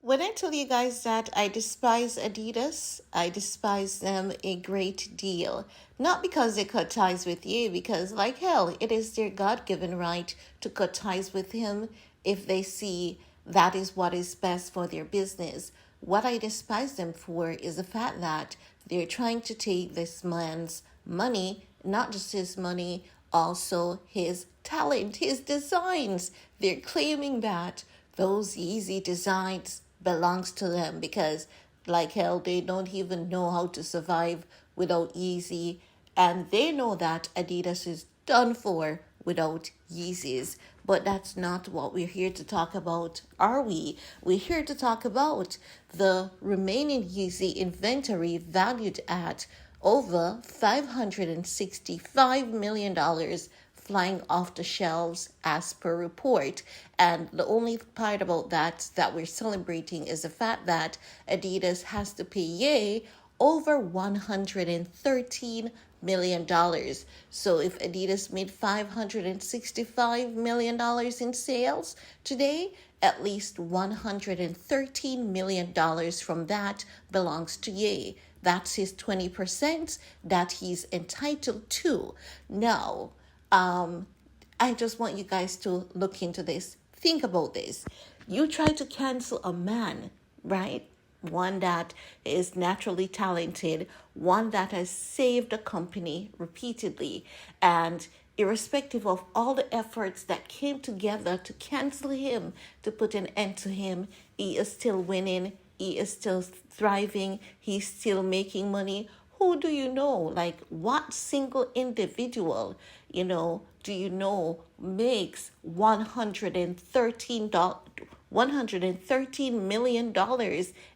When I tell you guys that I despise Adidas, I despise them a great deal. Not because they cut ties with you, because, like hell, it is their God given right to cut ties with him if they see that is what is best for their business. What I despise them for is the fact that they're trying to take this man's money, not just his money, also his talent, his designs. They're claiming that those Yeezy designs belongs to them because like hell they don't even know how to survive without Yeezy, and they know that Adidas is done for without Yeezys. But that's not what we're here to talk about, are we? We're here to talk about the remaining Yeezy inventory valued at over $565 million flying off the shelves as per report. And the only part about that we're celebrating is the fact that Adidas has to pay Ye over $113 million. So if Adidas made $565 million in sales today, at least $113 million from that belongs to Ye. That's his 20% that he's entitled to. Now, I just want you guys to look into this. Think about this. You try to cancel a man, right? One that is naturally talented, one that has saved a company repeatedly, and irrespective of all the efforts that came together to cancel him, to put an end to him, he is still winning, he is still thriving, he's still making money. Who do you know? Like, what single individual, do you know makes $113 million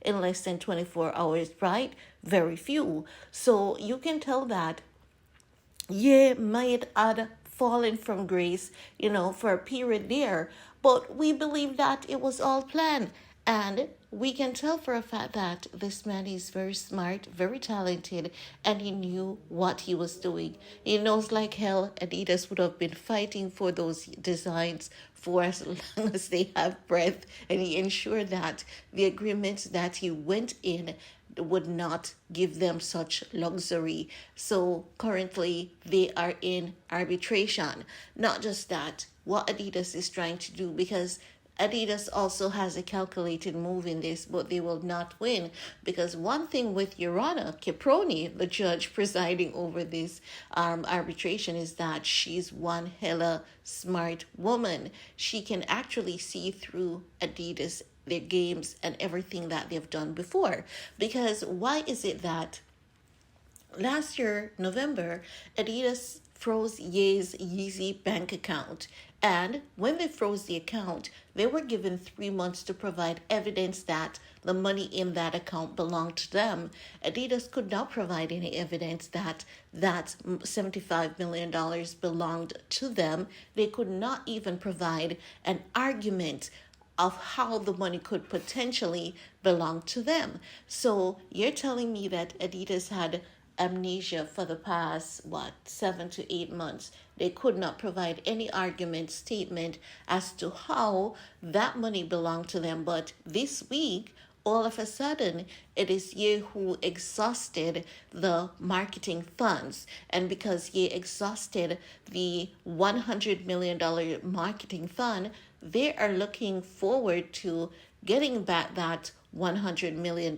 in less than 24 hours, right? Very few. So you can tell that yeah, might have fallen from grace, for a period there. But we believe that it was all planned. And we can tell for a fact that this man is very smart, very talented, and he knew what he was doing. He knows like hell Adidas would have been fighting for those designs for as long as they have breath. And he ensured that the agreements that he went in would not give them such luxury. So currently they are in arbitration. Not just that, what Adidas is trying to do, because Adidas also has a calculated move in this, but they will not win because one thing with Your Honor Caproni, the judge presiding over this arbitration, is that she's one hella smart woman. She can actually see through Adidas, their games, and everything that they've done before. Because why is it that last year, November, Adidas froze Ye's Yeezy bank account. And when they froze the account, they were given 3 months to provide evidence that the money in that account belonged to them. Adidas could not provide any evidence that that $75 million belonged to them. They could not even provide an argument of how the money could potentially belong to them. So you're telling me that Adidas had amnesia for the past 7 to 8 months. They could not provide any argument, statement as to how that money belonged to them. But this week, all of a sudden, it is Ye who exhausted the marketing funds. And because Ye exhausted the $100 million marketing fund, they are looking forward to getting back that $100 million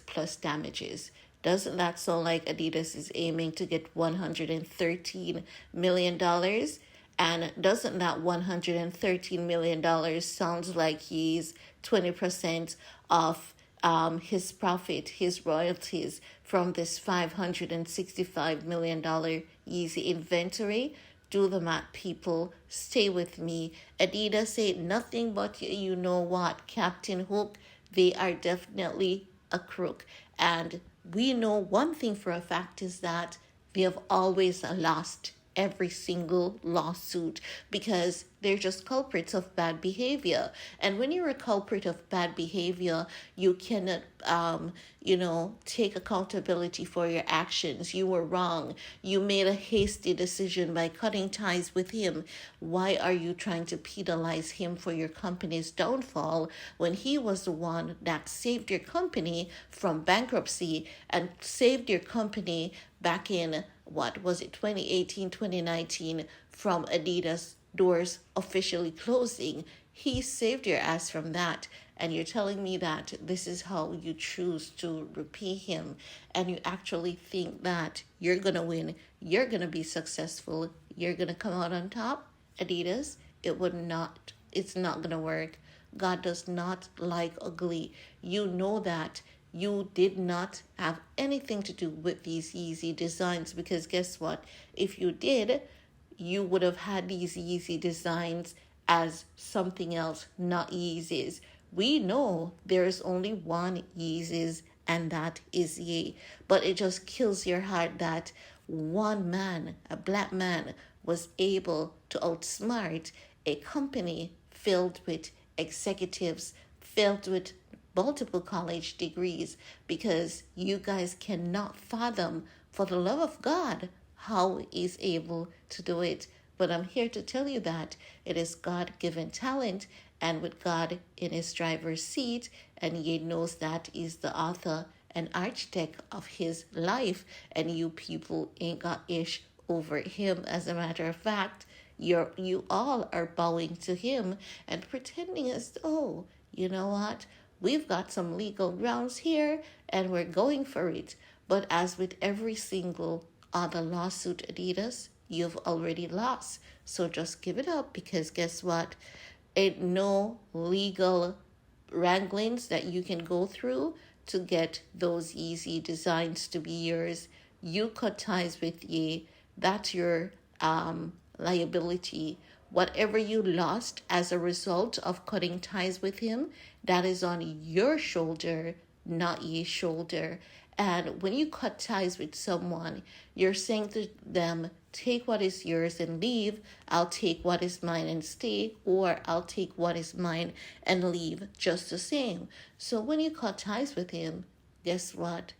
plus damages. Doesn't that sound like Adidas is aiming to get $113 million? And doesn't that $113 million sounds like he's 20% of his profit, his royalties from this $565 million Yeezy inventory? Do the math, people. Stay with me. Adidas ain't nothing but you know what, Captain Hook. They are definitely a crook. And we know one thing for a fact is that they have always lost every single lawsuit because they're just culprits of bad behavior. And when you're a culprit of bad behavior, you cannot, take accountability for your actions. You were wrong. You made a hasty decision by cutting ties with him. Why are you trying to penalize him for your company's downfall when he was the one that saved your company from bankruptcy and saved your company back in, what was it, 2018, 2019, from Adidas doors officially closing? He saved your ass from that. And you're telling me that this is how you choose to repay him, and you actually think that you're going to win, you're going to be successful, you're going to come out on top? Adidas, it's not going to work. God does not like ugly. You know that. You did not have anything to do with these Yeezy designs, because guess what? If you did, you would have had these Yeezy designs as something else, not Yeezys. We know there's only one Yeezys, and that is Ye. But it just kills your heart that one man, a black man, was able to outsmart a company filled with executives, filled with multiple college degrees, because you guys cannot fathom, for the love of God, how he's able to do it. But I'm here to tell you that it is God-given talent, and with God in his driver's seat, and he knows that he's the author and architect of his life, and you people ain't got ish over him. As a matter of fact, you all are bowing to him and pretending as though, you know what, we've got some legal grounds here and we're going for it. But as with every single other lawsuit, Adidas, you've already lost. So just give it up, because guess what? Ain't no legal wranglings that you can go through to get those Yeezy designs to be yours. You cut ties with Ye. That's your liability. Whatever you lost as a result of cutting ties with him, that is on your shoulder, not Ye's shoulder. And when you cut ties with someone, you're saying to them, take what is yours and leave. I'll take what is mine and stay, or I'll take what is mine and leave just the same. So when you cut ties with him, guess what?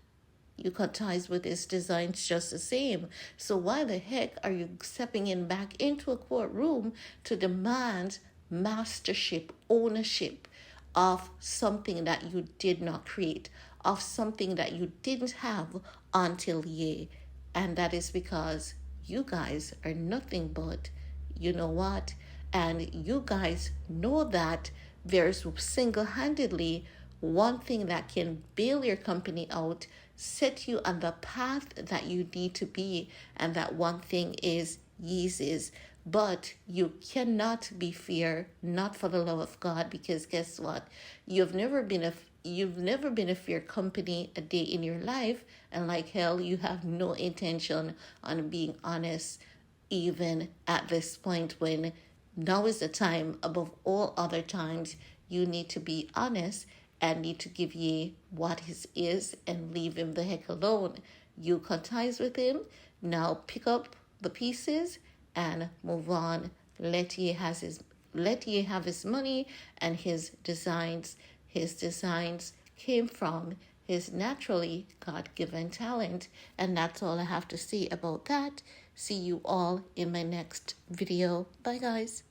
You cut ties with his designs just the same. So why the heck are you stepping in back into a courtroom to demand mastership, ownership of something that you did not create, of something that you didn't have until Ye? And that is because you guys are nothing but, you know what? And you guys know that there's single-handedly one thing that can bail your company out, set you on the path that you need to be, and that one thing is Yeezys. But you cannot be fair, not for the love of God, because guess what? You've never been a fair company a day in your life, and like hell, you have no intention on being honest, even at this point when now is the time above all other times you need to be honest and need to give Ye what his is and leave him the heck alone. You cut ties with him, now pick up the pieces and move on. Let Ye have his money and his designs. His designs came from his naturally God-given talent. And that's all I have to say about that. See you all in my next video. Bye, guys.